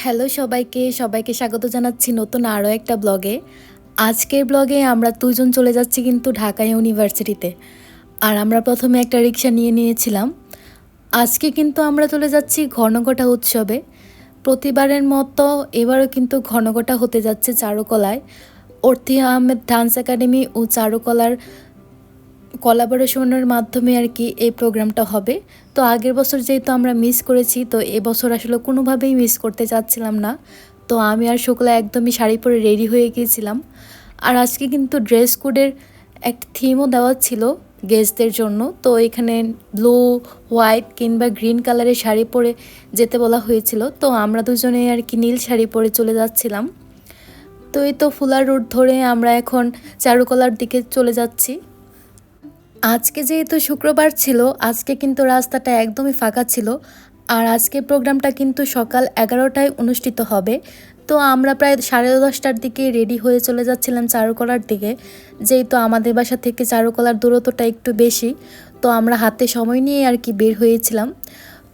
Hello সবাইকে সবাইকে স্বাগত জানাচ্ছি নতুন আরও একটা ব্লগে। আজকের ব্লগে আমরা দুজন চলে যাচ্ছি কিন্তু ঢাকা ইউনিভার্সিটিতে। আর আমরা প্রথমে একটা রিক্সা নিয়ে নিয়েছিলাম। আজকে কিন্তু আমরা চলে যাচ্ছি ঘনঘটা উৎসবে। প্রতিবারের মতো এবারও কিন্তু ঘনঘটা হতে যাচ্ছে চারুকলায়। অর্থী আহমেদ ডান্স একাডেমি ও চারুকলার কোলাবোরেশনের মাধ্যমে আর কি এই প্রোগ্রামটা হবে। তো আগের বছর যেহেতু আমরা মিস করেছি, তো এবছর আসলে কোনোভাবেই মিস করতে চাচ্ছিলাম না। তো আমি আর শুক্লা একদমই শাড়ি পরে রেডি হয়ে গিয়েছিলাম। আর আজকে কিন্তু ড্রেস কোডের একটা থিমও দেওয়া ছিল গেস্টদের জন্য। তো এখানে ব্লু, হোয়াইট কিংবা গ্রিন কালারের শাড়ি পরে যেতে বলা হয়েছিল। তো আমরা দুজনে আর কি নীল শাড়ি পরে চলে যাচ্ছিলাম। তো এই তো ফুলার রোড ধরে আমরা এখন চারুকলার দিকে চলে যাচ্ছি। আজকে যেহেতু শুক্রবার ছিল, আজকে কিন্তু রাস্তাটা একদমই ফাঁকা ছিল। আর আজকে প্রোগ্রামটা কিন্তু সকাল 11টায় অনুষ্ঠিত হবে। তো আমরা প্রায় 10:30টার দিকে রেডি হয়ে চলে যাচ্ছিলাম চারুকলার দিকে। যেহেতু আমাদের বাসা থেকে চারুকলার দূরত্বটা একটু বেশি, তো আমরা হাতে সময় নিয়ে আর কি বের হয়েছিলাম।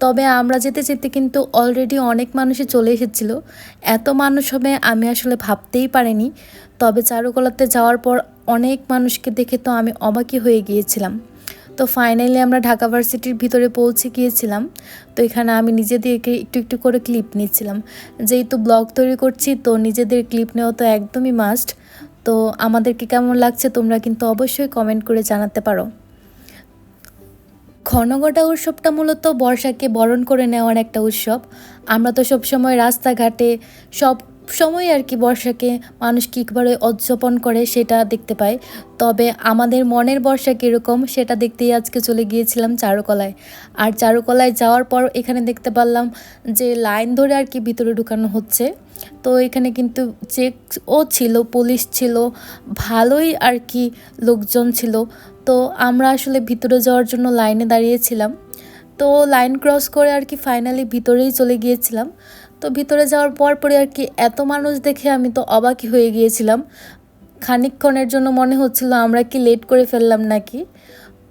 তবে আমরা যেতে যেতে কিন্তু অলরেডি অনেক মানুষই চলে এসেছিল। এত মানুষ হবে আমি আসলে ভাবতেই পারিনি। তবে চারুকলাতে যাওয়ার পর অনেক মানুষকে দেখে তো আমি অবাকই হয়ে গিয়েছিলাম। তো ফাইনালি আমরা ঢাকা ভার্সিটির ভিতরে পৌঁছে গিয়েছিলাম। তো এখানে আমি নিজেদেরকে একটু একটু করে ক্লিপ নিচ্ছিলাম। যেহেতু ব্লগ তৈরি করছি, তো নিজেদের ক্লিপ নেওয়া তো একদমই মাস্ট। তো আমাদেরকে কেমন লাগছে তোমরা কিন্তু অবশ্যই কমেন্ট করে জানাতে পারো। ঘনঘটা উৎসবটা মূলত বর্ষাকে বরণ করে নেওয়ার একটা উৎসব। আমরা তো সবসময় রাস্তাঘাটে সব সময় আর কি বর্ষাকে মানুষ কীভাবে উদযাপন করে সেটা দেখতে পাই। তবে আমাদের মনের বর্ষা কীরকম সেটা দেখতেই আজকে চলে গিয়েছিলাম চারুকলায়। আর চারুকলায় যাওয়ার পর এখানে দেখতে পারলাম যে লাইন ধরে আর কি ভিতরে ঢুকানো হচ্ছে। তো এখানে কিন্তু চেকও ছিল, পুলিশ ছিল, ভালোই আর কি লোকজন ছিল। তো আমরা আসলে ভিতরে যাওয়ার জন্য লাইনে দাঁড়িয়েছিলাম। তো লাইন ক্রস করে আর কি ফাইনালি ভিতরেই চলে গিয়েছিলাম। তো ভিতরে যাওয়ার পরে আর কি এত মানুষ দেখে আমি তো অবাকই হয়ে গিয়েছিলাম। খানিকক্ষণের জন্য মনে হচ্ছিল আমরা কি লেট করে ফেললাম নাকি।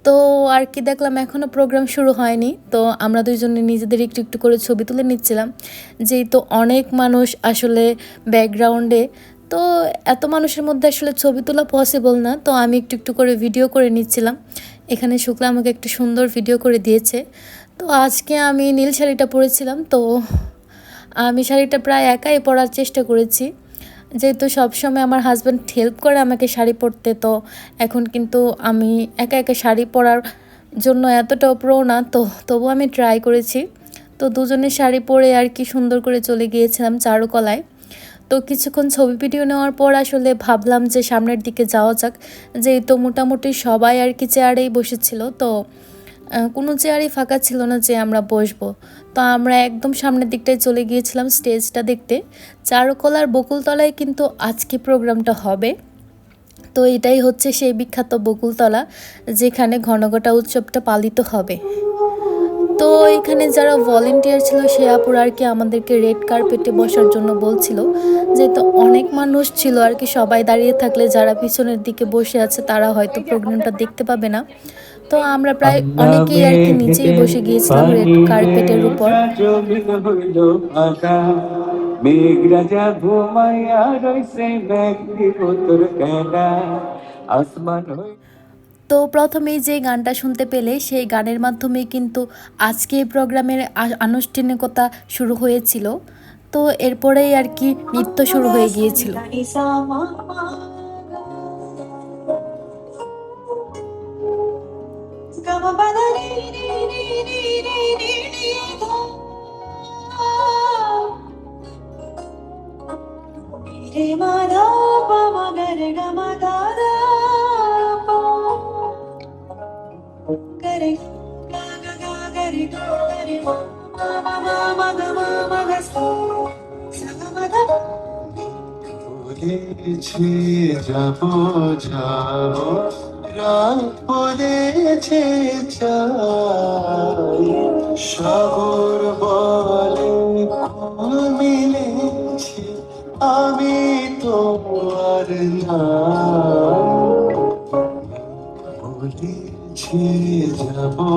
তো আর কি দেখলাম এখনও প্রোগ্রাম শুরু হয়নি। তো আমরা দুইজনে নিজেদের একটু একটু করে ছবি তুলে নিচ্ছিলাম। যেহেতু অনেক মানুষ আসলে ব্যাকগ্রাউন্ডে, তো এত মানুষের মধ্যে আসলে ছবি তোলা পসিবল না। তো আমি একটু একটু করে ভিডিও করে নিচ্ছিলাম। এখানে শুক্লা আমাকে একটু সুন্দর ভিডিও করে দিয়েছে। তো আজকে আমি নীল শাড়িটা পরেছিলাম। তো আমি শাড়িটা প্রায় একাই পরার চেষ্টা করেছি, যেহেতু সবসময় আমার হাজব্যান্ড হেল্প করে আমাকে শাড়ি পরতে। তো এখন কিন্তু আমি একা একা শাড়ি পরার জন্য এতটাও প্রো না, তো তবু আমি ট্রাই করেছি। তো দুজনে শাড়ি পরে আর কি সুন্দর করে চলে গিয়েছিলাম চারুকলায়। তো কিছুক্ষণ ছবি ভিডিও নেওয়ার পর আসলে ভাবলাম যে সামনের দিকে যাওয়া যাক। যেহেতু মোটামুটি সবাই আর কি চেয়ারেই বসেছিল, তো কোনো চেয়ারই ফাঁকা ছিল না যে আমরা বসবো। তো আমরা একদম সামনের দিকটায় চলে গিয়েছিলাম স্টেজটা দেখতে। চারুকলার বকুলতলায় কিন্তু আজকে প্রোগ্রামটা হবে। তো এটাই হচ্ছে সেই বিখ্যাত বকুলতলা, যেখানে ঘনঘটা উৎসবটা পালিত হবে। তো এখানে যারা ভলেন্টিয়ার ছিল সে আপুরা আর কি আমাদেরকে রেড কার্পেটে বসার জন্য বলছিল। যেহেতু অনেক মানুষ ছিল আর কি, সবাই দাঁড়িয়ে থাকলে যারা পিছনের দিকে বসে আছে তারা হয়তো প্রোগ্রামটা দেখতে পাবে না। তো আমরা প্রায় অনেকেই আর কি নিচেই বসে গিয়েছিলাম রেড কার্পেটের উপর। মেঘরাজা ঘুমাইয়া রইছে মেঘি উত্তর কেনা আসমান। তো প্রথমেই যে গানটা শুনতে পেলে সেই গানের মাধ্যমেই কিন্তু আজকে প্রোগ্রামের আনুষ্ঠানিকতা শুরু হয়েছিল। তো এরপরেই আর কি নৃত্য শুরু হয়ে গিয়েছিল। যাবো যাবো রাত বলেছে চাই সাগর বলে কোন মিলেছি আমি তো আর বলেছি যাবো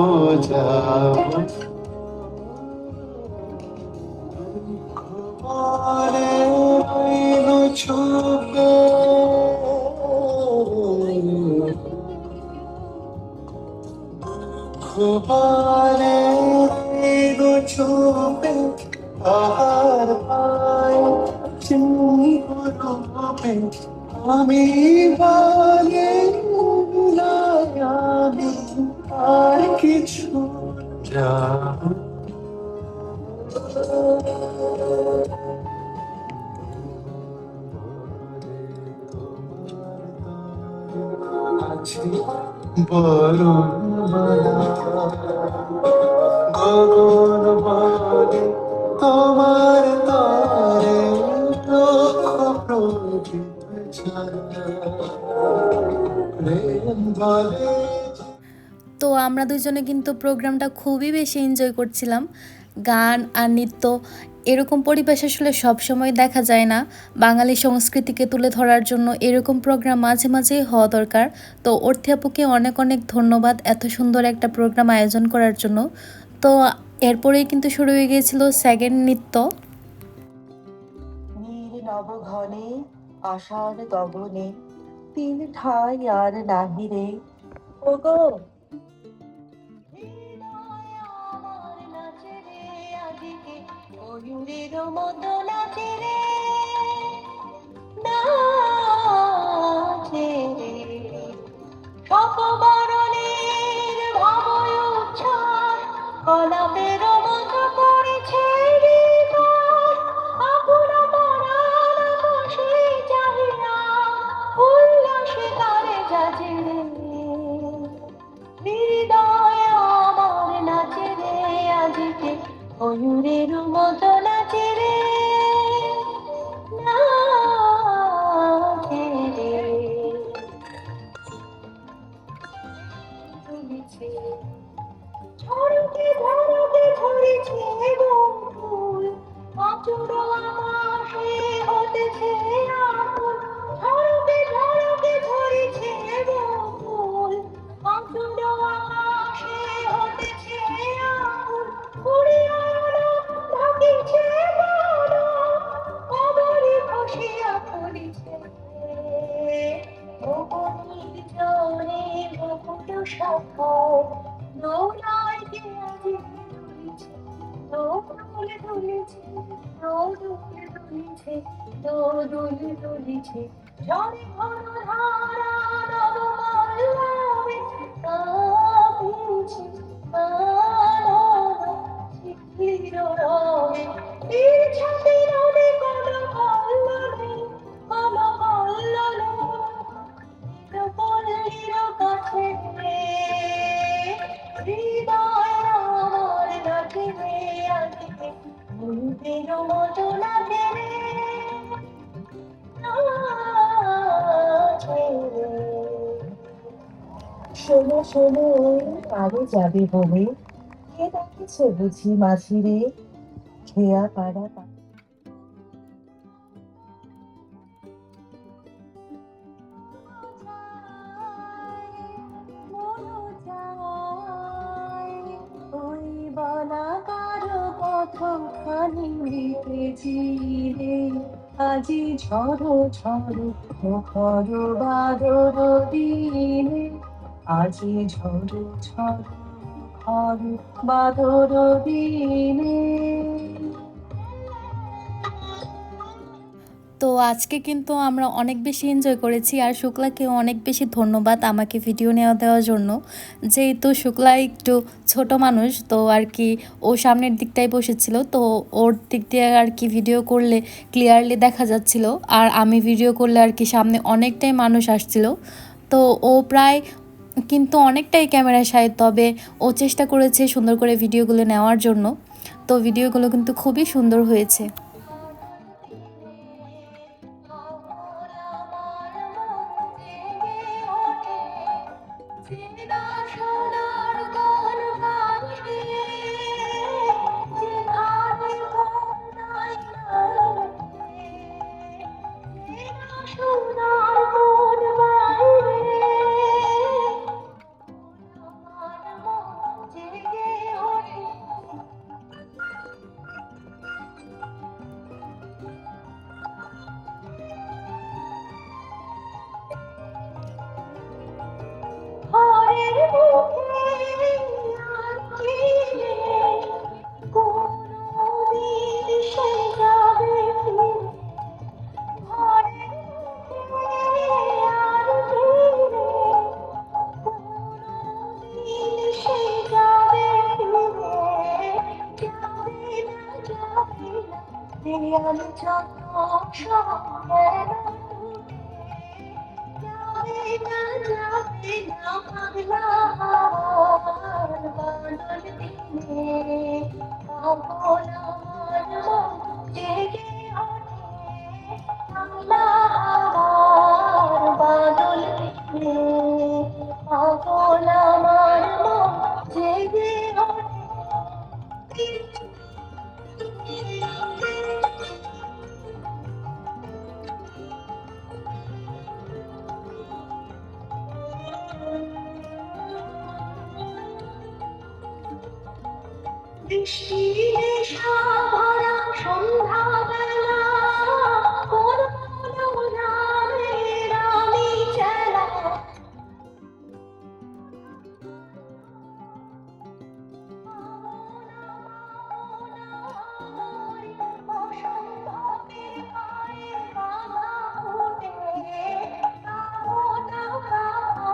যাবো ছুপে খুবারে গো ছুপে আহার পাই চিনি রূপে আমি বলে আমি আর কিছু যাব আছে বরুণ মালা গগন বলে তোমার তরে লক্ষ প্রদীপ জ্বালা প্রেম বলে তো আমরা দুজনে কিন্তু প্রোগ্রামটা খুবই বেশি এনজয় করছিলাম। গান আর নৃত্য এরকম পরিবেশ আসলে সবসময় দেখা যায় না। বাঙালি সংস্কৃতিকে তুলে ধরার জন্য এরকম প্রোগ্রাম মাঝে মাঝেই হওয়া দরকার। তো অর্থী আপুকে অনেক অনেক ধন্যবাদ এত সুন্দর একটা প্রোগ্রাম আয়োজন করার জন্য। তো এরপরেই কিন্তু শুরু হয়ে গিয়েছিল সেকেন্ড নৃত্য। নীল নবঘনে আষাঢ় গগনে তিল ঠাই আর নাহি রে ওগো হৃদয় আমার নাচে রে আজকে ময়ূরের মতো নাচে রে নাচে রে শতবরণের ভবয় উচ্ছ্বাস কলাপের মতো করেছে হৃদয় আকুল পরাণ বসে চাহিয়া উল্লাসে তারে যাজে রে হৃদয় আমার নাচে রে আজকে ময়ূরের মতো নাচে রে নাচে রে তুলেছে ঝড়কে ঝড়কে ঝরেছে বকুল আচুর আকাশে হতেছে আকুল ঝড়কে ঝড়কে ঝরেছে বকুল আচুর আকাশে হতেছে আকুল উড়ে আলো ঢাকিছে বন কবরে খসিয়া পড়িছে ভবনীর জলে বকুল শাখায় দোলায় কে আজি দুলিছে দোল দুলিছে দোল দুলিছে দোল দুলিছে ঝড়ে ঘন ধারা নবমল্লবে কাঁপিছে শিখির রবে তীর ছাপে নদী কোন কল্লনে পল্লীর কাছে হৃদয় আমার নাচে রে আজকে ময়ূরের মতো নাচে রে নাচে রে শোনো শোনো আরো যাবে বলে কে ডাকিছে বুঝি মাঝি রে খেয়া পাড়া ওই বলাকার পথখানি মেতেছি রে আজি ঝড়ো ঝড়ো মুখর বাদর দিনে আজি ঝড়ো ঝড়ো মুখর বাদর দিনে। তো আজকে কিন্তু আমরা অনেক বেশি এনজয় করেছি আর শুক্লাকেও অনেক বেশি ধন্যবাদ আমাকে ভিডিও নেওয়া দেওয়ার জন্য। যেহেতু শুক্লা একটু ছোট মানুষ তো আর কি ও সামনের দিকটাই বসেছিল, তো ওর দিক দিয়ে আর কি ভিডিও করলে ক্লিয়ারলি দেখা যাচ্ছিল, আর আমি ভিডিও করলে আর কি সামনে অনেকটাই মানুষ আসছিল। তো ও প্রায় কিন্তু অনেকটাই ক্যামেরা সাই, তবে ও চেষ্টা করেছে সুন্দর করে ভিডিওগুলো নেওয়ার জন্য। তো ভিডিওগুলো কিন্তু খুবই সুন্দর হয়েছে। দেয়াল যত সব যাবে না যাবে না পাগলা হাওয়ার বাদল দিনে পাগল আমার মন জেগে ওঠে পাগলা হাওয়ার বাদল দিনে পাগল আমার মন জেগে ওঠে। বৃষ্টি নেশা ভরা সন্ধ্যাবেলা কোন মনোরামের আমি চেলা অসম্ভবের পায়ে বাধা ফুটে কামনা কামনা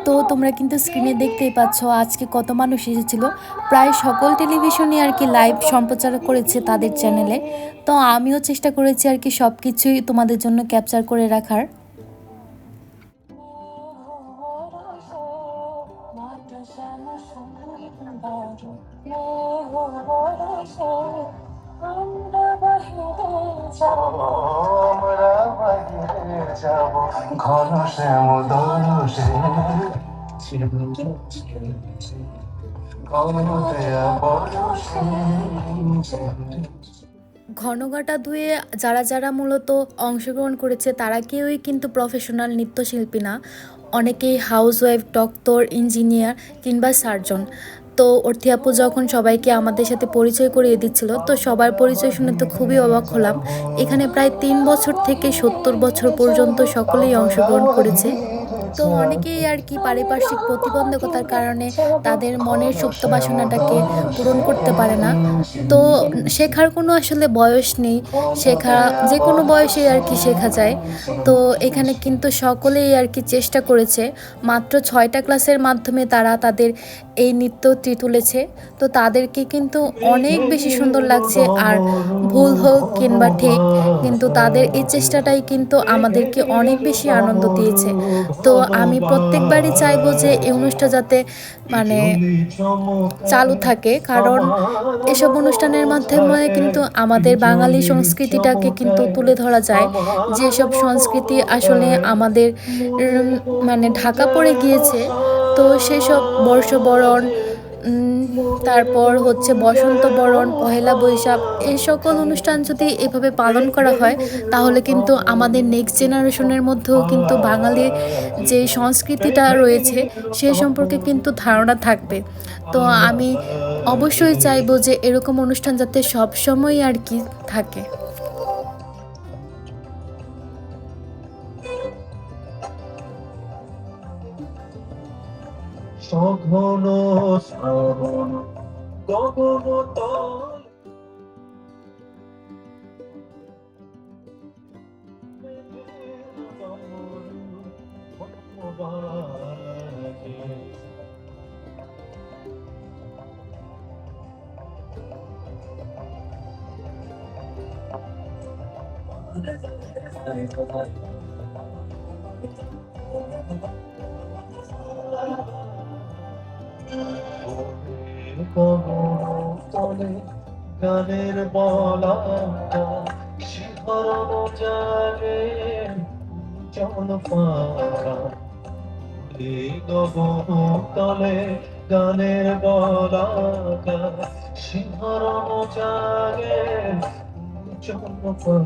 তো তোমরা কিন্তু স্ক্রিনে দেখতেই পাচ্ছ আজকে কত মানুষ এসেছিল। প্রায় সকল টেলিভিশনই আর কি লাইভ সম্প্রচার করেছে তাদের চ্যানেলে। তো আমিও চেষ্টা করেছি আর কি সব কিছুই তোমাদের জন্য ক্যাপচার করে রাখার। আমরা বাহিরে যাব ঘন শ্যামল দরসে ঘন দেয়া বরসে ঘনঘটা ধুয়ে যারা যারা মূলত অংশগ্রহণ করেছে তারা কেউই কিন্তু প্রফেশনাল নৃত্যশিল্পী না। অনেকেই হাউসওয়াইফ, ডক্টর, ইঞ্জিনিয়ার কিংবা সার্জন। তো অর্থী আপু যখন সবাইকে আমাদের সাথে পরিচয় করিয়ে দিচ্ছিল, তো সবার পরিচয় শুনে তো খুবই অবাক হলাম। এখানে প্রায় 3 বছর থেকে 70 বছর পর্যন্ত সকলেই অংশগ্রহণ করেছে। তো অনেকেই আর কি পারিপার্শ্বিক প্রতিবন্ধকতার কারণে তাদের মনের সুপ্ত বাসনাটাকে পূরণ করতে পারে না। তো শেখার কোনো আসলে বয়স নেই, শেখা যে কোনো বয়সেই আর কি শেখা যায়। তো এখানে কিন্তু সকলেই আর কি চেষ্টা করেছে। মাত্র 6টা ক্লাসের মাধ্যমে তারা তাদের এই নৃত্যটি তুলেছে। তো তাদেরকে কিন্তু অনেক বেশি সুন্দর লাগছে। আর ভুল হোক কিংবা ঠিক, কিন্তু তাদের এই চেষ্টাটাই কিন্তু আমাদেরকে অনেক বেশি আনন্দ দিয়েছে। তো আমি প্রত্যেকবারই চাইবো যে এই অনুষ্ঠান যাতে মানে চালু থাকে, কারণ এসব অনুষ্ঠানের মাধ্যমে কিন্তু আমাদের বাঙালি সংস্কৃতিটাকে কিন্তু তুলে ধরা যায়। যেসব সংস্কৃতি আসলে আমাদের মানে ঢাকা পড়ে গিয়েছে। তো সেসব বর্ষবরণ, তারপর হচ্ছে বসন্ত বরণ, পহেলা বৈশাখ, এই সকল অনুষ্ঠান যদি এভাবে পালন করা হয় তাহলে কিন্তু আমাদের নেক্সট জেনারেশনের মধ্যেও কিন্তু বাঙালির যে সংস্কৃতিটা রয়েছে সে সম্পর্কে কিন্তু ধারণা থাকবে। তো আমি অবশ্যই চাইবো যে এরকম অনুষ্ঠান যাতে সবসময় আর কি থাকে। সঘন শ্রাবণ গগন তল তলে গানের বলাকা শিহরণ জাগে জন পাকা গগন তলে গানের বলাকা শিহরণ জাগে জন পাকা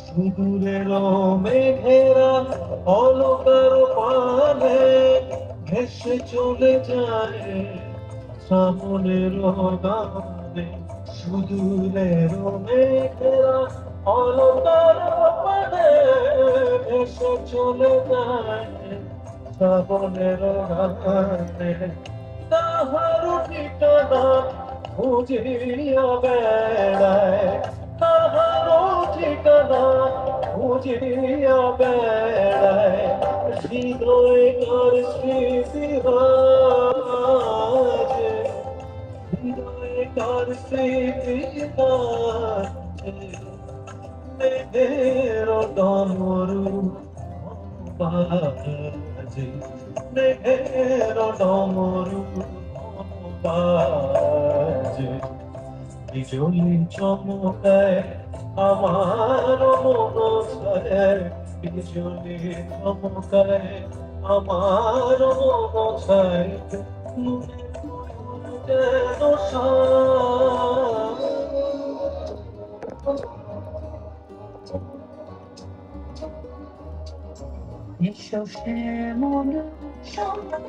সুদূরের মেঘেরা অলকার পানে ভেসে চলে যায় শ্রাবণের গানে সুদূরের মেঘেরা অলকার পানে ভেসে চলে যায় শ্রাবণের গানে তাহার ঠিকানা খুঁজিয়া বেড়ায় তাহার ঠিকানা খুঁজিয়া বেড়ায় হৃদয়ে কার স্মৃতি রাজে, হৃদয়ে কার স্মৃতি রাজে, মেঘের ডমরু বাজে, মেঘের ডমরু বাজে, বিজলি চমকায় আমার মন ছায়, বিজলি চমকায় আমার মন ছায়, মনে যেন এসো শ্যামল সুন্দর,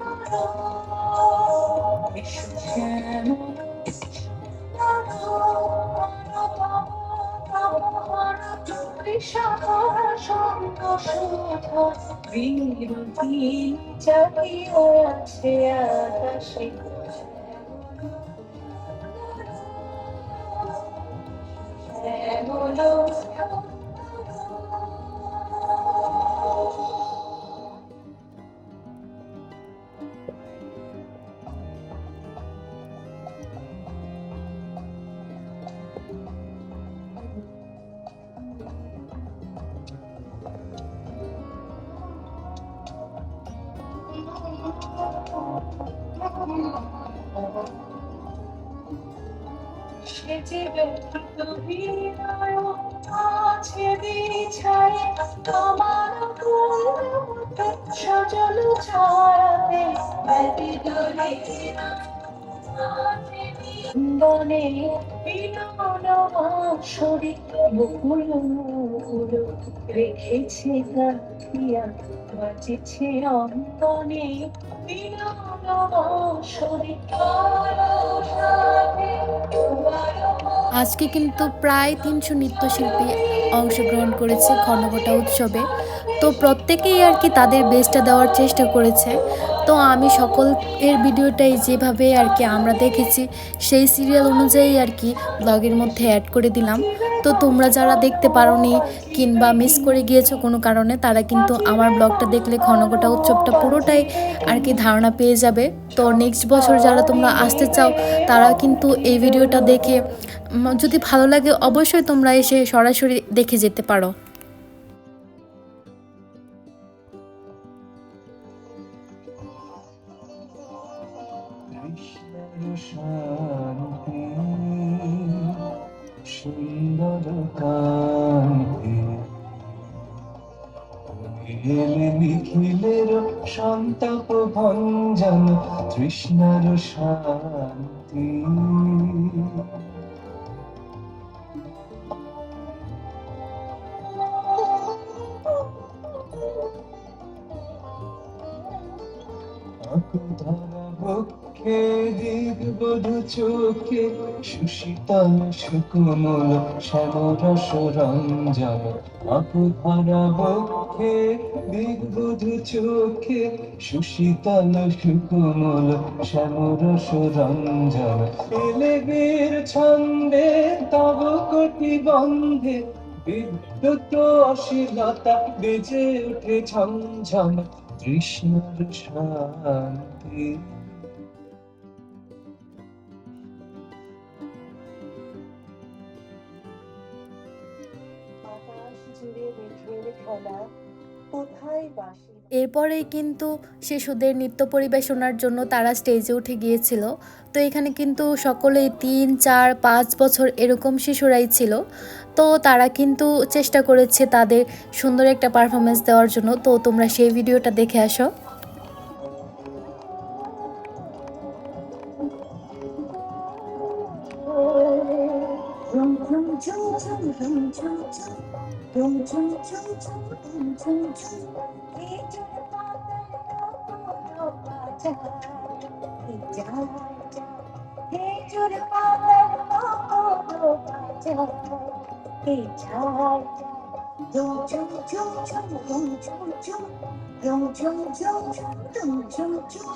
এসো শ্যামল বিরোধী চাপিয়ে আছে আকাশে, শ্যামল সে যে ব্যথিত হৃদয় আছে বিছায়, তোমার ফুলতে সজল ছড়াতে ব্যতিদরে বনে বিনোদ বাঁশরি বকুল রেখেছে গাঁথিয়া, বাজেছে অঙ্গনে বিনোদ বাঁশরি। আজকে কিন্তু প্রায় 300 নৃত্যশিল্পী অংশগ্রহণ করেছে ঘনঘটা উৎসবে। তো প্রত্যেকেই আর কি তাদের বেস্টটা দেওয়ার চেষ্টা করেছে। তো আমি সকল এর ভিডিওটাই যেভাবে আর কি আমরা দেখেছি সেই সিরিয়াল অনুযায়ী আর কি ব্লগের মধ্যে অ্যাড করে দিলাম। তো তোমরা যারা দেখতে পারোনি কিংবা মিস করে গিয়েছো কোনো কারণে, তারা কিন্তু আমার ব্লগটা দেখলে ঘনঘটা উৎসবটা পুরোটাই আর কি ধারণা পেয়ে যাবে। তো নেক্সট বছর যারা তোমরা আসতে চাও তারা কিন্তু এই ভিডিওটা দেখে যদি ভালো লাগে অবশ্যই তোমরা এসে সরাসরি দেখে যেতে পারো। কৃষ্ণের শান্তি সুন্দর কান্তি, এলে নিখিলের সন্তাপ ভঞ্জন তৃষ্ণার শান্তি। ধরা বক্ষে দিগবধূ চোখে সুশীতল সুকোমল শ্যামরস রঞ্জন, ধরা বক্ষে দিগবধূ চোখে সুশীতল সুকোমল শ্যামরস রঞ্জন, এলে বীর ছন্দে তব কোটি বন্ধে বিদ্যুৎ অশ্লীলতা বেজে ওঠে ঝমঝম তৃষ্ণার শান্তি। আকাশ জুড়ে মেঘের খেলা, কোথায় বাসি এরপরেই কিন্তু শিশুদের নৃত্য পরিবেশনার জন্য তারা স্টেজে উঠে গিয়েছিল। তো এখানে কিন্তু সকলেই 3, 4, 5 বছর এরকম শিশুরাই ছিল। তো তারা কিন্তু চেষ্টা করেছে তাদের সুন্দর একটা পারফরমেন্স দেওয়ার জন্য। তো তোমরা সেই ভিডিওটা দেখে আসো। ঝুম ঝুম ঝুম ঝুম ঝুম ঝুম ঝুম ঝুম ঝুম ঝুম ঝুম ঝুম ঝুম ঝুম, এই জোরে পাতাল বাজা, এই যায় যায়, এই জোরে পাতাল বাজা, এই যায় যায়, ঝুম ঝুম ঝুম ঝুম ঝুম ঝুম ঝুম ঝুম ঝুম ঝুম ঝুম ঝুম ঝুম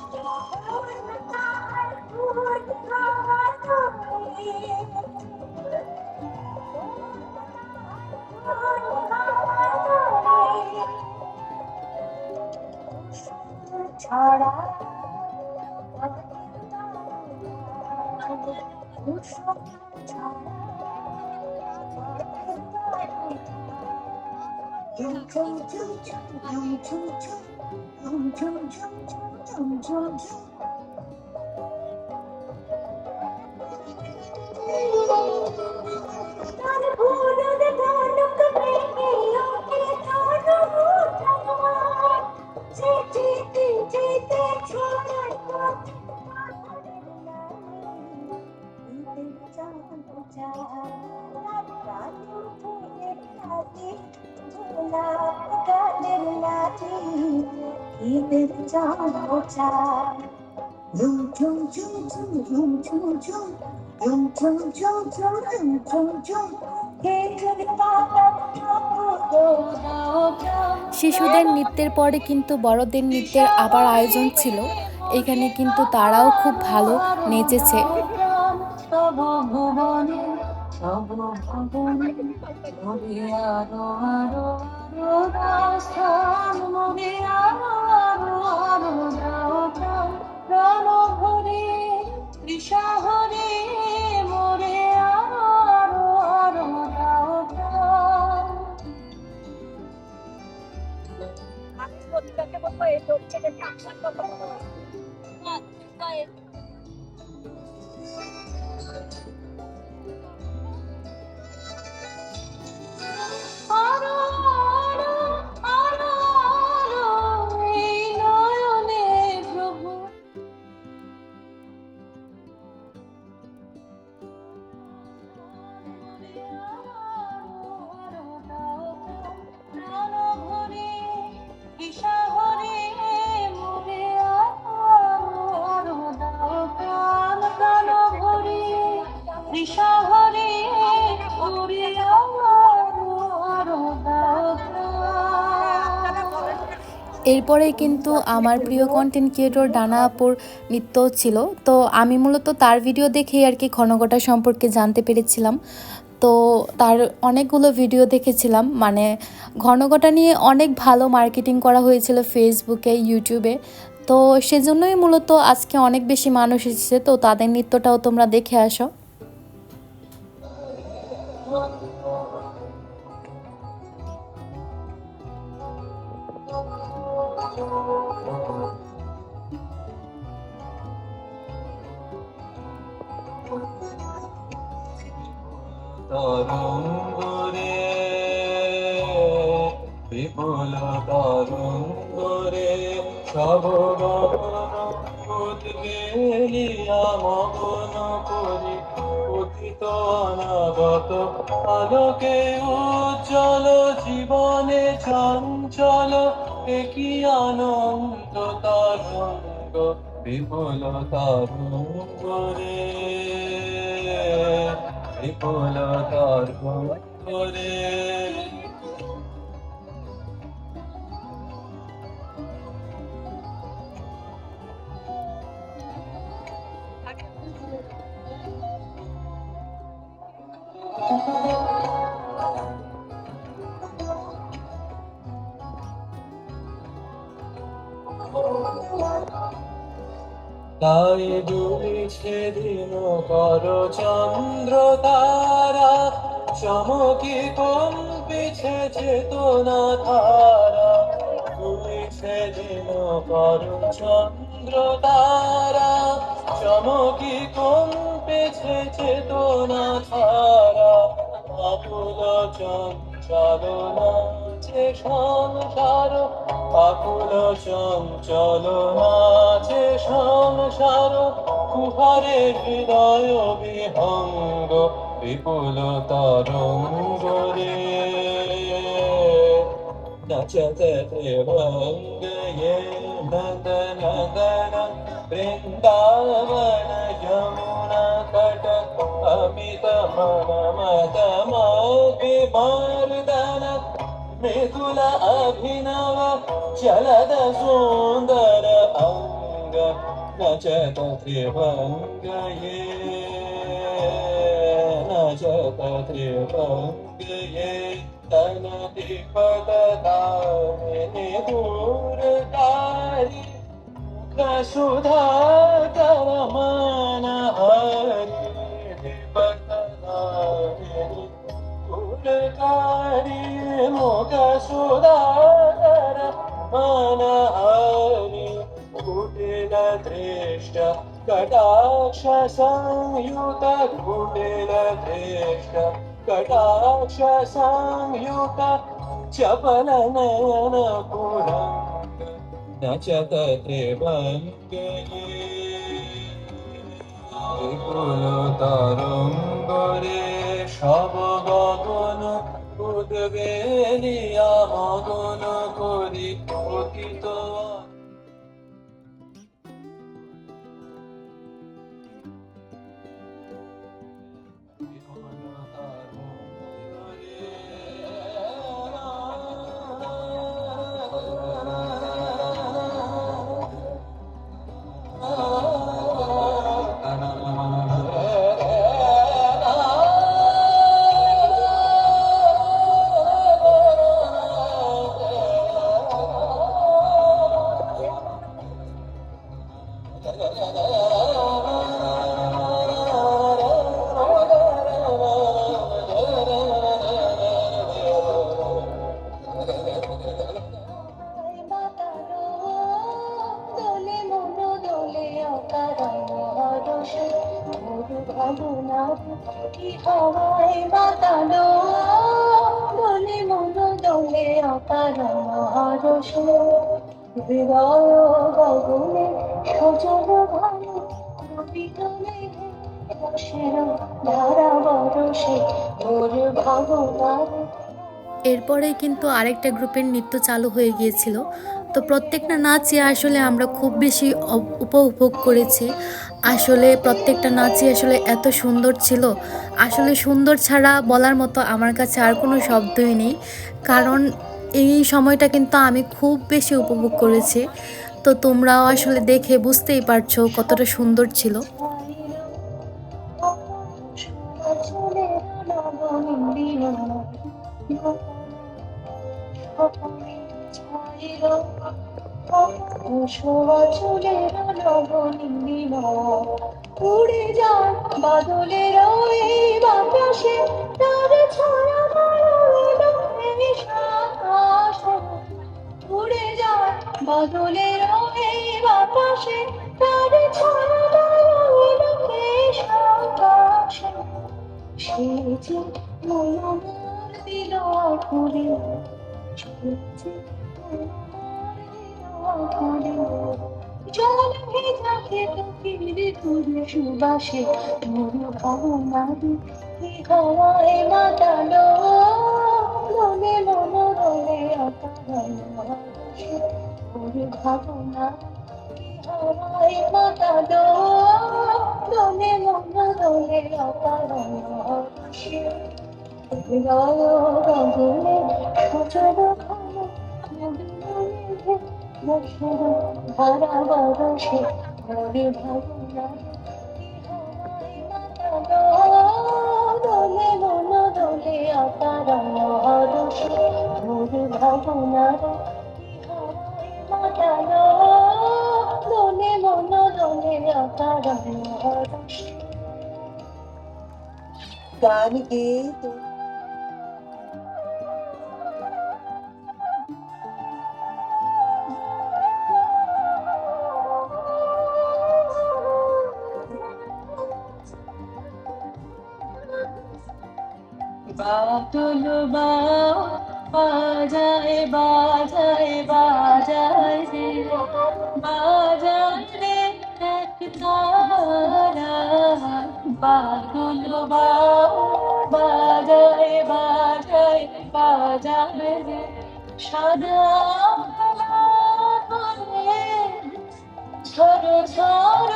ছড়া কুসুম ছড়া ঝুম ঝুম ঝুম ঝুম ঝুম ঝুম ঝুম ঝুম ঝুম ঝুম ঝুম ঝুম তার ভুরুর ধনুক ভেঙে ওঠে ধনুটান। সে যেতে যেতে ছড়ায় পথে পাহাড়ের নামে। ঈদের চাঁদ চাঁদ তার গানে ওঠে রাতে গোলাপ গানের নাচে। ঈদের চাঁদ চাঁদ ঝুম ঝুম ঝুম ঝুম ঝুম ঝুম ঝুম ঝুম ঝুম ঝুম ঝুম ঝুম ঝুম ঝুম খেজুর পাতার শিশুদের নৃত্যের পরে কিন্তু বড়দের নৃত্যের আবার আয়োজন ছিল। এখানে কিন্তু তারাও খুব ভালো নেচেছে। সব ভুবনে সব ভুবনে মনে আরো আরো আরো দাস্তান মনে আরো আরো আরো দাও প্রাণ প্রাণ ভরে তৃষাহরে মরে আরো আরো আরো দাও প্রাণ। আরো আরো আরো আরো এই নয়নে প্রভু প্রাণ ভরে দিশাহরে মরে আরো আরো দাও প্রাণ প্রাণ ভরে দিশাহরে মরে আরো আরো দাও প্রাণ। এরপরে কিন্তু আমার প্রিয় কন্টেন্ট ক্রিয়েটর ডানা আপুর নৃত্য ছিল। তো আমি মূলত তার ভিডিও দেখেই আর কি ঘনঘটা সম্পর্কে জানতে পেরেছিলাম। তো তার অনেকগুলো ভিডিও দেখেছিলাম, মানে ঘনঘটা নিয়ে অনেক ভালো মার্কেটিং করা হয়েছিল ফেসবুকে, ইউটিউবে। তো সেজন্যই মূলত আজকে অনেক বেশি মানুষ এসেছে। তো তাদের নৃত্যটাও তোমরা দেখে আসো। তরঙ্গরে বিপুল তরঙ্গরে সব গগন উদ্বেলিয়া মগন করি পতিত অনাগত আলোকে উজ্জ্বল জীবনে চঞ্চল একই আনন্দ তরঙ্গ বিপুল তরঙ্গরে বিপুল তরঙ্গরে। তাই দুলিছে দিন কর চন্দ্র তারা চমকি কম্পিছে চেতনা ধারা। দুলিছে দিন কর চন্দ্র তারা চমকি কম্পিছে চেতনা ধারা। আকুল চঞ্চল নাচে সংসার আকুল চঞ্চল নাচে সংসার কুহারে হৃদয় বিহঙ্গ বিপুল তরঙ্গরে। নচতে ভঙ্গয়ে নন্দ নন্দন বৃন্দাবন যমুনা তট অমিত মন মদ মর্দন মৃদুল অভিনव চলদ সুন্দর অঙ্গ নচত ত্রিভঙ্গয়ে নচত ত্রিভঙ্গয়ে তনতি পদদামিনী দূরকারি सुधाकर मन हरि बतलाए फुलकारी मुख सुधाकर मन हरि कुटिल दृष्ट कटाक्ष संयुत कुटिल दृष्ट कटाक्ष संयुत चपल नयन पुरंग नचत त्रिभंगे কুল তরঙ্গরে সব গগন উদ্বেলিয়া মগন করি পতিত দোলে মন দোলে অকারণ হরষে মোর ভাবনার কি হাওয়ায় বাতালো দোলে মন দোলে অকারণ হরষে হৃদয় গগনে সজল ভানু নবীন মেঘে রসের ধারা বরষে মোর ভাবনার এরপরেই কিন্তু আরেকটা গ্রুপের নৃত্য চালু হয়ে গিয়েছিল। তো প্রত্যেকটা নাচই আসলে আমরা খুব বেশি উপভোগ করেছি। আসলে প্রত্যেকটা নাচই আসলে এত সুন্দর ছিল, আসলে সুন্দর ছাড়া বলার মতো আমার কাছে আর কোনো শব্দই নেই, কারণ এই সময়টা কিন্তু আমি খুব বেশি উপভোগ করেছি। তো তোমরাও আসলে দেখে বুঝতেই পারছো কতটা সুন্দর ছিল। চুলের নবনীন উড়ে যান বাদলের ওই বাতাসে তার ছায়া আকাশে উড়ে যান বাদলের ওই বাতাসে তার ছায়া আকাশে সে যে মন দিল ঘুরে জল ভেজা খেত ফিরে তুলে সুবাসে মোর ভাবনারি কি হাওয়ায় মাতালো দোলে মন দোলে অকারণ হরষে মোর ভাবনা কি হাওয়ায় মাতালো দোলে মন দোলে অকারণ হরষে হৃদয় গগনে সজল ভানু নবীন মেঘে রসের ধারা বরষে মোর ভাবনা কি হাওয়ায় মাতালো দোলে মন দোলে অকারণ হরষে মোর ভাবনার কি হাওয়ায় মাতালো দোলে মন দোলে অকারণ হরষে। গান গেয়ে তো বাদল বাজায় বাজায় বাজায় রে বাজায় রে এক তারা বাদল বাজায় বাজায় বাজায় রে সাদা ঝড় ঝড়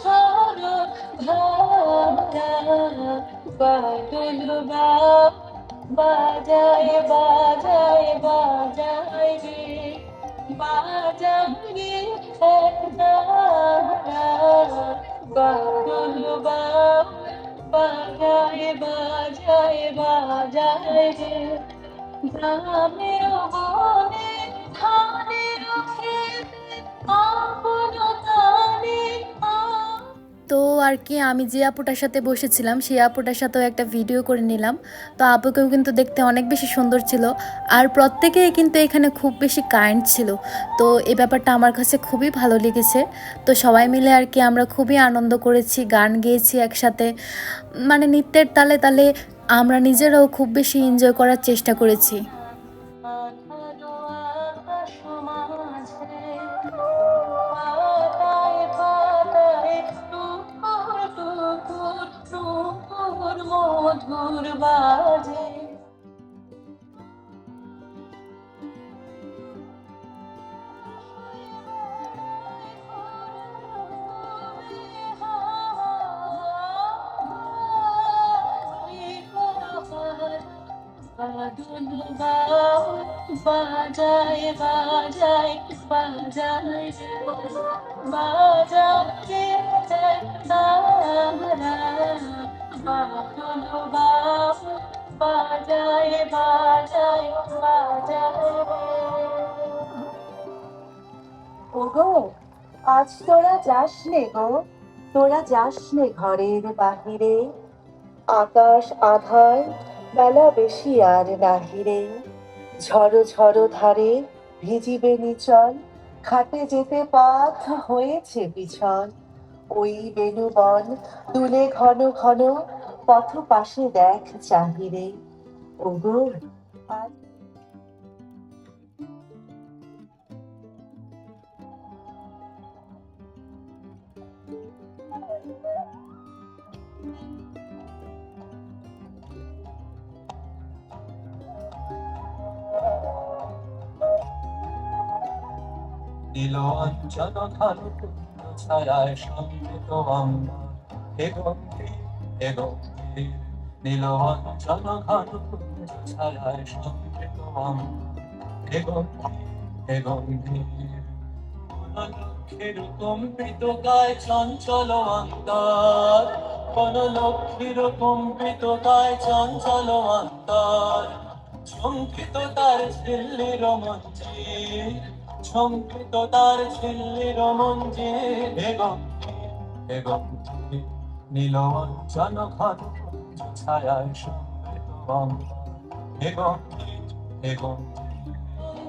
ঝড় ধারা বাদল বাজায় বাজায় বাজায় রে বাজায় রে বাদল বাজায় বাজায় বাজায় রে গ্রামের বনে ধানের খেতে আপন আর কি আমি যে আপুটার সাথে বসেছিলাম সেই আপুটার সাথেও একটা ভিডিও করে নিলাম। তো আপুকেও কিন্তু দেখতে অনেক বেশি সুন্দর ছিল, আর প্রত্যেকেই কিন্তু এখানে খুব বেশি কাইন্ড ছিল। তো এই ব্যাপারটা আমার কাছে খুবই ভালো লেগেছে। তো সবাই মিলে আর কি আমরা খুবই আনন্দ করেছি, গান গেয়েছি একসাথে, মানে নৃত্যের তালে তালে আমরা নিজেরাও খুব বেশি এনজয় করার চেষ্টা করেছি। আঠারো আকাশ মাঝে পাতায় পাতায় টুকুর টুকুর টুকুর মধুর বাজে। বাজায় বাজায় বাজায় বাজায় তারা বাদল বাজায় বাজায় বাজায়। ওগো, আজ তোরা যাস নে গো, তোরা যাস নে ঘরের বাহিরে, আকাশ আধার, বেলা বেশি আর নাহিরে। ঝড়ো ঝড়ো ধারে ভিজিবে নিচল, খাটে যেতে পাথ হয়েছে পিছল। ওই বেণুবন তুলে ঘন ঘন, পথ পাশে দেখ চাহিরে। ওগো, আজ নীল অঞ্চল ঘন ছায়ায় সমৃত অম্বর, হে গম্ভীর হে গম্ভীর। নীল অঞ্চল ঘন ছায়ায় সমৃত অম্বর, হে গম্ভীর হে গম্ভীর। কোন লক্ষ্মীর কম্পিত গায়ে চঞ্চল অন্তর, কোন লক্ষ্মীর কম্পিত গায়ে চঞ্চল অন্তর। ঝঙ্কিত তার ঝিল্লির মঞ্জির, ঝঙ্কিত তার ঝিল্লির মঞ্জির। হে গম্ভীর হে গম্ভীর। নীল অঞ্চল ঘন ছায়ায় সমৃত অম্বর, হে গম্ভীর হে গম্ভীর।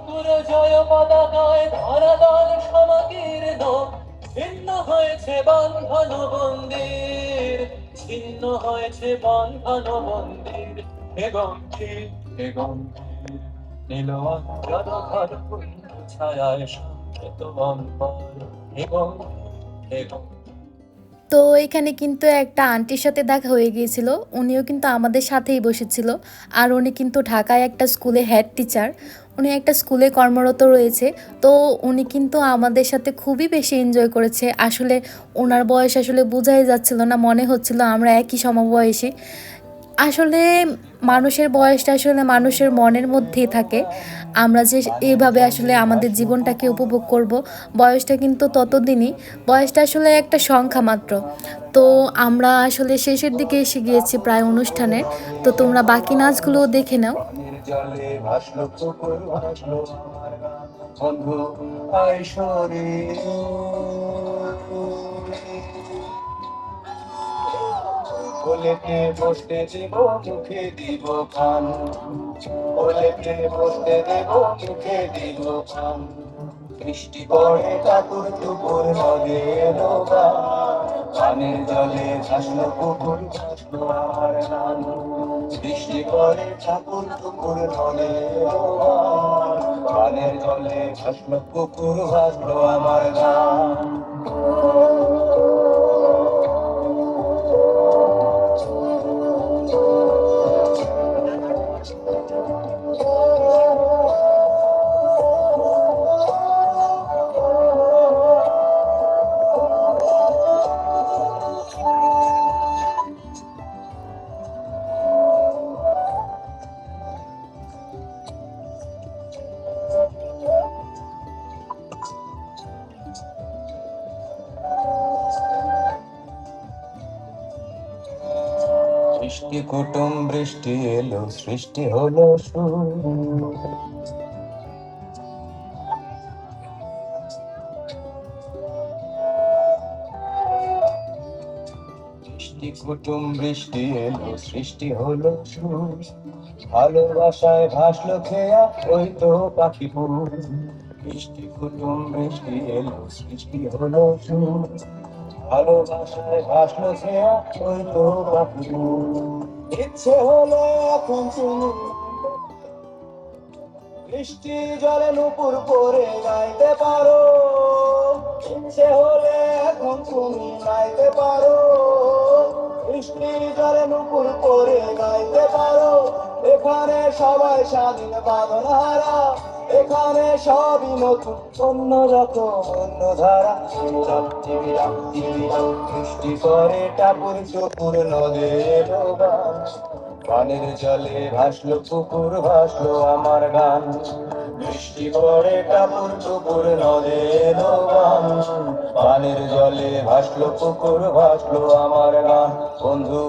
পুরো জয় পতাকায় ধরাধর সমাগীর দোল, ছিন্ন হয়েছে বন্ধন বন্দির, ছিন্ন হয়েছে বন্ধন বন্দির। হে গম্ভীর হে গম্ভীর। নীল অঞ্চল ঘন ছায়ায় সমৃত অম্বর, হে গম্ভীর হে গম্ভীর। তো এখানে কিন্তু একটা আন্টির সাথে দেখা হয়ে গিয়েছিল, উনিও কিন্তু আমাদের সাথেই বসেছিল। আর উনি কিন্তু ঢাকায় একটা স্কুলে হেড টিচার, উনি একটা স্কুলে কর্মরত রয়েছে। তো উনি কিন্তু আমাদের সাথে খুবই বেশি এনজয় করেছে। আসলে ওনার বয়স আসলে বোঝাই যাচ্ছিল না, মনে হচ্ছিল আমরা একই সমবয়সী। আসলে মানুষের বয়সটা আসলে মানুষের মনের মধ্যেই থাকে। আমরা যে এইভাবে আসলে আমাদের জীবনটাকে উপভোগ করব, বয়সটা কিন্তু ততদিনই, বয়সটা আসলে একটা সংখ্যা মাত্র। তো আমরা আসলে শেষের দিকে এসে গিয়েছি প্রায় অনুষ্ঠানের। তো তোমরা বাকি নাচগুলোও দেখে নাও। পানির জলে ভাসলো পুকুর, ভাসলো আমার গান। বন্ধু আয় সরে, কোলেতে বসতে দেব মুখে দিব খান, কোলেতে বসতে দেব মুখে দিব খান। বৃষ্টি পড়ে কাকুর টুকুর নদে এলো গান, পানির জলে ভাসলো পুকুর, ভাসলো আমার গান। বৃষ্টি পড়ে ঠাকুর টুকুর নদে এলো গান, পানির জলে ভাসলো পুকুর, ভাসলো আমার গান। সৃষ্টি কুটুম বৃষ্টি এলো, সৃষ্টি হলো সুর। মিষ্টি কুটুম বৃষ্টি এলো, সৃষ্টি হলো সুর, ভালোবাসায় ভাসলো খেয়া ওই তো পাখি ফুল। মিষ্টি কুটুম বৃষ্টি এলো, সৃষ্টি হলো সুর, ভালোবাসায় ভাসলো খেয়া ওই তো পাখি ফুল। ইচ্ছে হলো এখন তুমি বৃষ্টি জলে নুপুর পরে গাইতে পারো, ইচ্ছে হলে এখন তুমি গাইতে পারো, বৃষ্টি জলে নুপুর পরে গাইতে পারো। এখানে সবাই স্বাধীন বাঁধন হারা, এখানে সবই নতুন অন্য রকম অন্য ধারা। চিবিরাম চিবিরাম বৃষ্টি পরে টাপুর চুপুর নদে ডোবান, পানের জলে ভাসলো পুকুর ভাসলো আমার গান। বৃষ্টি পড়ে কাপুর টুকুর নদে ডোবান, পানের জলে ভাসলো পুকুর ভাসলো আমার গান। বন্ধু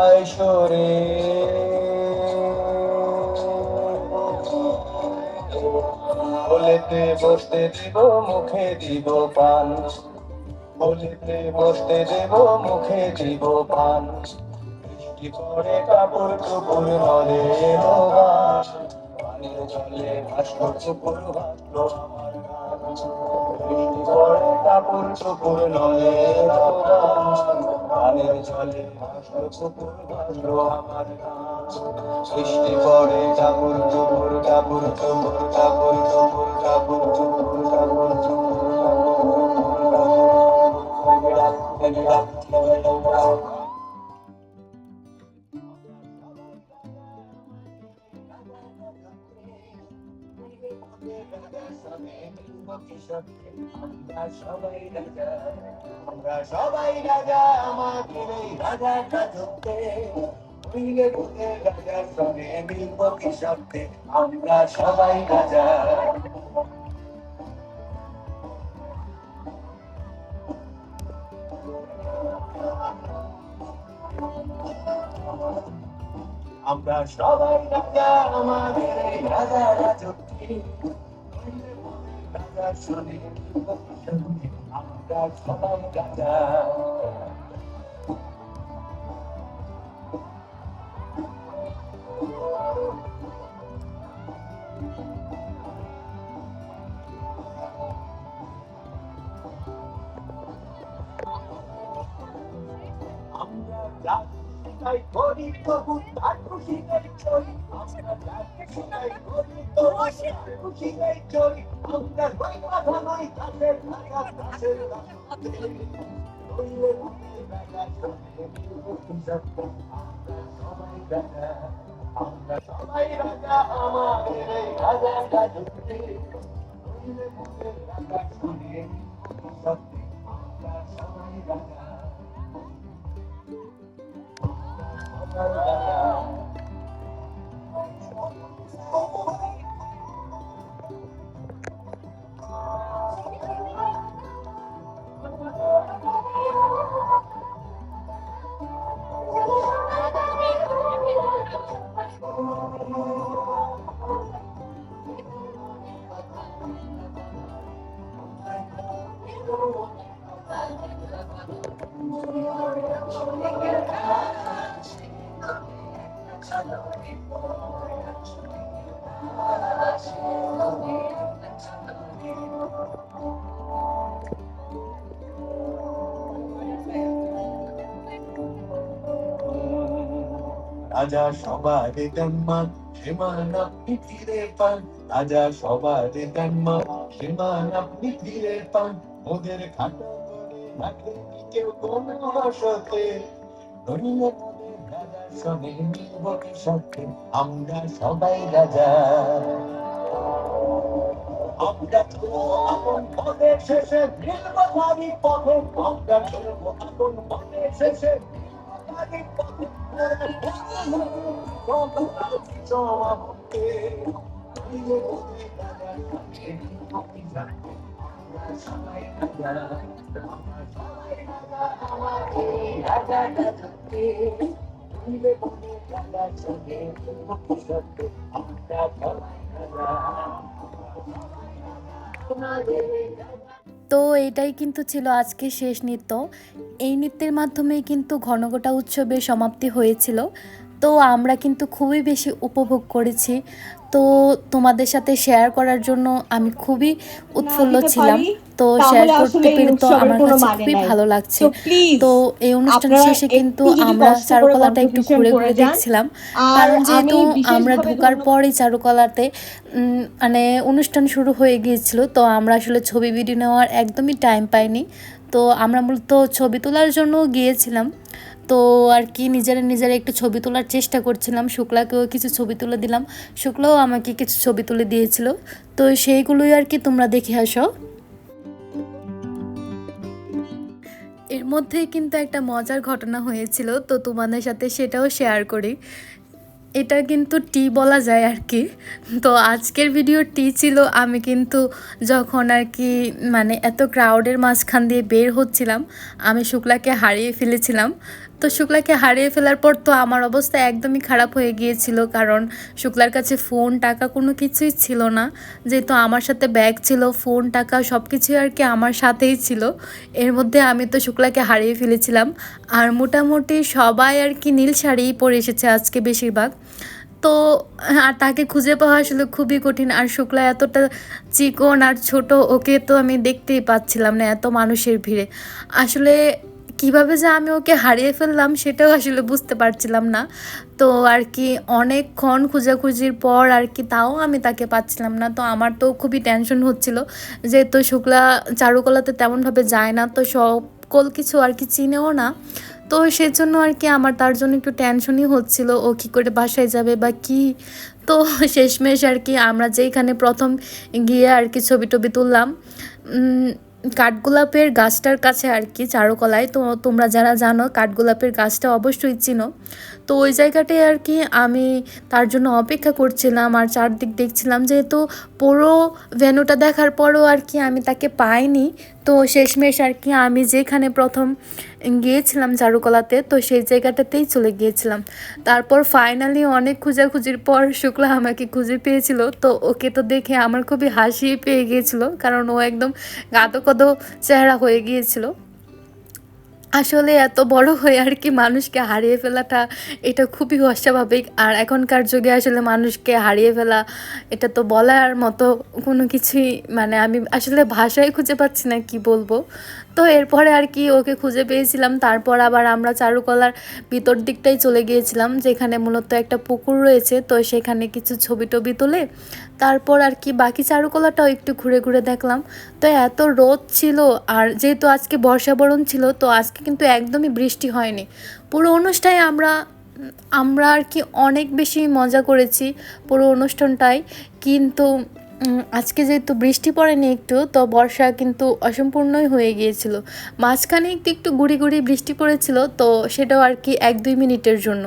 আইসরে বলেতে বসতে দিব মুখে দিব পান, বলেতে বসতে দেব মুখে দিব পান। বৃষ্টি পড়ে কাপড় টুকুর নদে ডোবান, পানির জলে ভাসলো চুপুর ভাসলো আমার গান। বৃষ্টি পড়ে কাপড় টুকুর নদে ডোবান, পানির জলে ভাসলো চুপুর ভাসলো আমার গান। বৃষ্টি পড়ে কাপড় টুকুর কাপড় টুকুর কাপড় টুকুর কাপড় টুকুর কাপড় টুকুর। আমরা সবাই রাজা, আমরা সবাই রাজা আমাদের এই রাজা রাজত্বে, মিলে বলে রাজার সঙ্গে মিলব কি শব্দে, আমরা সবাই রাজা। আমরা সবাই রাজা আমাদের এই রাজা রাজত্বে, রাজার সঙ্গে মিলব কি শব্দে, আমরা সবাই রাজা। আমরা যাই করি তবু তার খুশি নেই চলি, আমরা যাকে শুনাই করি তবু তার খুশি নেই চলি। আমরা ওই কথা নই কাছের থাকা কাছের নইলে রাজা সঙ্গে মিলব কি শব্দে, আমরা সবাই রাজা, আমরা সবাই রাজা আমাদের এই রাজা রাজত্বে, নইলে রাজা সঙ্গে মিলব কি শব্দে, আমরা সবাই রাজা। রাজা সবার জন্মান সীমান আপনি ফিরে পান, রাজা সবার জন্মান সীমান আপনি ফিরে পান। ওদের খাটো করে রাখে কেউ কোনো বসতে, নইলে ওদের রাজার সঙ্গে মিলব কি শব্দে, আমরা সবাই রাজা। আমরা চলবো আপন পথে শেষে মিলব তারই পথে, আমরা চলবো আপন পথে শেষে তারই পথে। তো এটাই কিন্তু ছিল আজকে শেষ নৃত্য। এই নৃত্যের মাধ্যমেই কিন্তু ঘনঘটা উৎসবের সমাপ্তি হয়েছিল। তো আমরা কিন্তু খুবই বেশি উপভোগ করেছি। তো তোমাদের সাথে শেয়ার করার জন্য আমি খুবই না উৎফুল্ল দিতে ছিলাম। পারি তো শেয়ার তাহলে করতে আসলে এই পেরে তো উৎসবের আমার কোনো কাছে মানে খুবই নাই। ভালো লাগছে। তো প্লিজ তো এই অনুষ্ঠান আপনারা শেষে কিন্তু একটু যদি আমরা কষ্ট করে চারুকলাটা একটু কন্ট্রিবিউশন ঘুরে করে ঘুরে যান। দেখছিলাম। আর কারণ আমি যেহেতু আমরা বিশেষভাবে ঢোকার পরই চারুকলাতে মানে অনুষ্ঠান শুরু হয়ে গিয়েছিল, তো আমরা আসলে ছবি ভিডিও নেওয়ার একদমই টাইম পাইনি। তো আমরা মূলত ছবি তোলার জন্য গিয়েছিলাম। তো আর কি নিজেরা একটু ছবি তোলার চেষ্টা করছিলাম। শুক্লাকেও কিছু ছবি তুলে দিলাম, শুক্লাও আমাকে কিছু ছবি তুলে দিয়েছিল। তো সেইগুলোই আর কি তোমরা দেখে আসো। এর মধ্যে কিন্তু একটা মজার ঘটনা হয়েছিল, তো তোমাদের সাথে সেটাও শেয়ার করি। এটা কিন্তু টি বলা যায় আর কি। তো আজকের ভিডিও টি ছিল। আমি কিন্তু যখন আর কি মানে এত ক্রাউডের মাঝখান দিয়ে বের হচ্ছিলাম, আমি শুক্লাকে হারিয়ে ফেলেছিলাম। তো শুক্লাকে হারিয়ে ফেলার পর তো আমার অবস্থা একদমই খারাপ হয়ে গিয়েছিল, কারণ শুক্লার কাছে ফোন টাকা কোনো কিছুই ছিল না। যেহেতু আমার সাথে ব্যাগ ছিল, ফোন টাকা সব কিছুই আর কি আমার সাথেই ছিল। এর মধ্যে আমি তো শুক্লাকে হারিয়ে ফেলেছিলাম। আর মোটামুটি সবাই আর কি নীল শাড়িই পরে এসেছে আজকে বেশিরভাগ। তো আর তাকে খুঁজে পাওয়া আসলে খুবই কঠিন। আর শুক্লা এতটা চিকন আর ছোট, ওকে তো আমি দেখতেই পাচ্ছিলাম না এত মানুষের ভিড়ে। আসলে কিভাবে যে আমি ওকে হারিয়ে ফেললাম সেটাও আসলে বুঝতে পারছিলাম না। তো আর কি অনেকক্ষণ খোঁজাখুঁজির পর আর কি তাও আমি তাকে পাচ্ছিলাম না। তো আমার তো খুবই টেনশন হচ্ছিল, যেহেতু শুক্লা চারুকলাতে তেমনভাবে যায় না, তো সকল কিছু আর কি চিনেও না। তো সেজন্য আর কি আমার তার জন্য একটু টেনশনই হচ্ছিল, ও কী করে বাসায় যাবে বা কি। তো শেষমেশ আর কি আমরা যেইখানে প্রথম গিয়ে আর কি ছবি টবি তুললাম, কাঠগোলাপের গাছটার কাছে আর কি চারুকলায়। তো তোমরা যারা জানো কাঠগোলাপের গাছটা অবশ্যই চিনো। তো ওই জায়গাটায় আর কি আমি তার জন্য অপেক্ষা করছিলাম আর চারদিক দেখছিলাম, যেহেতু পুরো ভেন্যুটা দেখার পরও আর কি আমি তাকে পাইনি। তো শেষমেশ আর কি আমি যেখানে প্রথম গিয়েছিলাম চারুকলাতে, তো সেই জায়গাটাতেই চলে গিয়েছিলাম। তারপর ফাইনালি অনেক খোঁজাখুঁজির পর শুক্লা আমাকে খুঁজে পেয়েছিল। তো ওকে তো দেখে আমার খুবই হাসি পেয়ে গিয়েছিল, কারণ ও একদম গাদো গাদো চেহারা হয়ে গিয়েছিল। আসলে এত বড় হয়ে আর কি মানুষকে হারিয়ে ফেলাটা এটা খুবই অস্বাভাবিক। আর এখনকার যুগে আসলে মানুষকে হারিয়ে ফেলা এটা তো বলার মতো কোনো কিছুই, মানে আমি আসলে ভাষাই খুঁজে পাচ্ছি না কি বলবো। তো এরপরে আর কি ওকে খুঁজে পেয়েছিলাম। তারপর আবার আমরা চারুকলার ভিতর দিকটাই চলে গিয়েছিলাম, যেখানে মূলত একটা পুকুর রয়েছে। তো সেখানে কিছু ছবি টবি তুলে তারপর আর কি বাকি চারুকলাটাও একটু ঘুরে ঘুরে দেখলাম। তো এত রোদ ছিল, আর যেহেতু আজকে বর্ষাবরণ ছিল, তো আজকে কিন্তু একদমই বৃষ্টি হয়নি। পুরো অনুষ্ঠানে আমরা আর কি অনেক বেশি মজা করেছি পুরো অনুষ্ঠানটাই। কিন্তু আজকে যেহেতু বৃষ্টি পড়েনি একটু, তো বর্ষা কিন্তু অসম্পূর্ণই হয়ে গিয়েছিল। মাঝখানে একটু একটু গুড়ি গুড়ি বৃষ্টি পড়েছিল, তো সেটাও আর কি 1-2 মিনিটের জন্য।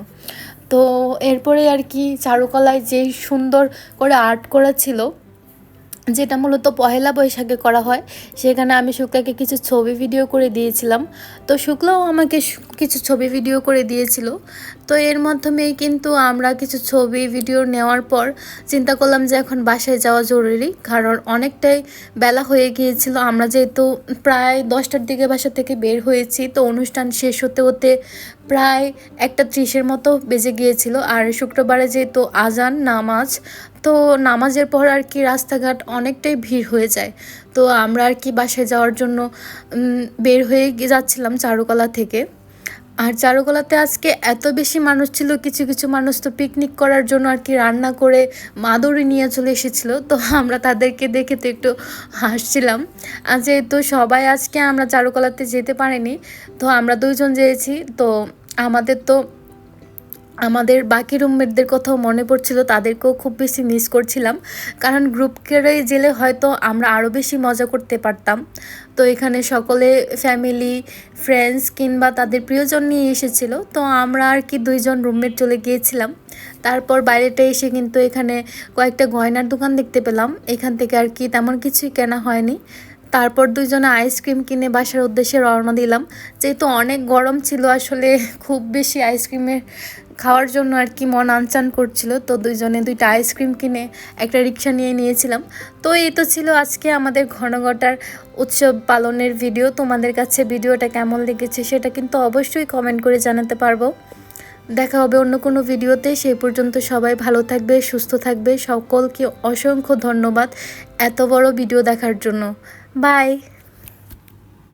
তো এরপরে আর কি চারুকলায় যেই সুন্দর করে আর্ট করা ছিল, যেটা মূলত পহেলা বৈশাখে করা হয়, সেখানে আমি শুক্লাকে কিছু ছবি ভিডিও করে দিয়েছিলাম। তো শুক্লাও আমাকে কিছু ছবি ভিডিও করে দিয়েছিল। তো এর মাধ্যমেই কিন্তু আমরা কিছু ছবি ভিডিও নেওয়ার পর চিন্তা করলাম যে এখন বাসায় যাওয়া জরুরি, কারণ অনেকটাই বেলা হয়ে গিয়েছিল। আমরা যেহেতু প্রায় 10টার দিকে বাসা থেকে বের হয়েছি, তো অনুষ্ঠান শেষ হতে হতে প্রায় 1:30 মতো বেজে গিয়েছিল। আর শুক্রবারে যেহেতু আজান নামাজ, তো নামাজের পর আর কি রাস্তাঘাট অনেকটাই ভিড় হয়ে যায়। তো আমরা আর কি বাসায় যাওয়ার জন্য বের হয়ে যাচ্ছিলাম চারুকলা থেকে। আর চারুকলাতে আজকে এত বেশি মানুষ ছিল, কিছু কিছু মানুষ তো পিকনিক করার জন্য আর কি রান্না করে মাদুরি নিয়ে চলে এসেছিল। তো আমরা তাদেরকে দেখে তো একটু হাসছিলাম। আর যেহেতু সবাই আজকে আমরা চারুকলাতে যেতে পারিনি, তো আমরা 2জন যেয়েছি। তো আমাদের বাকি রুমমেটদের কথাও মনে পড়ছিল, তাদেরকেও খুব বেশি মিস করছিলাম, কারণ গ্রুপ করে গেলে হয়তো আমরা আরও বেশি মজা করতে পারতাম। তো এখানে সকলে ফ্যামিলি ফ্রেন্ডস কিংবা তাদের প্রিয়জন নিয়ে এসেছিল। তো আমরা আর কি 2জন রুমমেট চলে গিয়েছিলাম। তারপর বাইরেটা এসে কিন্তু এখানে কয়েকটা গয়নার দোকান দেখতে পেলাম, এখান থেকে আর কি তেমন কিছুই কেনা হয়নি। তারপর দুইজনে আইসক্রিম কিনে বাসার উদ্দেশ্যে রওনা দিলাম। যেহেতু অনেক গরম ছিল, আসলে খুব বেশি আইসক্রিমের খাওয়ার জন্য আর কি মন আনচান করছিল, তো দুইজনে দুইটা আইসক্রিম কিনে একটা রিক্সা নিয়ে নিয়েছিলাম। তো এই তো ছিল আজকে আমাদের ঘনঘটার উৎসব পালনের ভিডিও। তোমাদের কাছে ভিডিওটা কেমন লেগেছে সেটা কিন্তু অবশ্যই কমেন্ট করে জানাতে পারবো। দেখা হবে অন্য কোনো ভিডিওতে, সেই পর্যন্ত সবাই ভালো থাকবে, সুস্থ থাকবে। সকলকে অসংখ্য ধন্যবাদ এত বড় ভিডিও দেখার জন্য। বাই।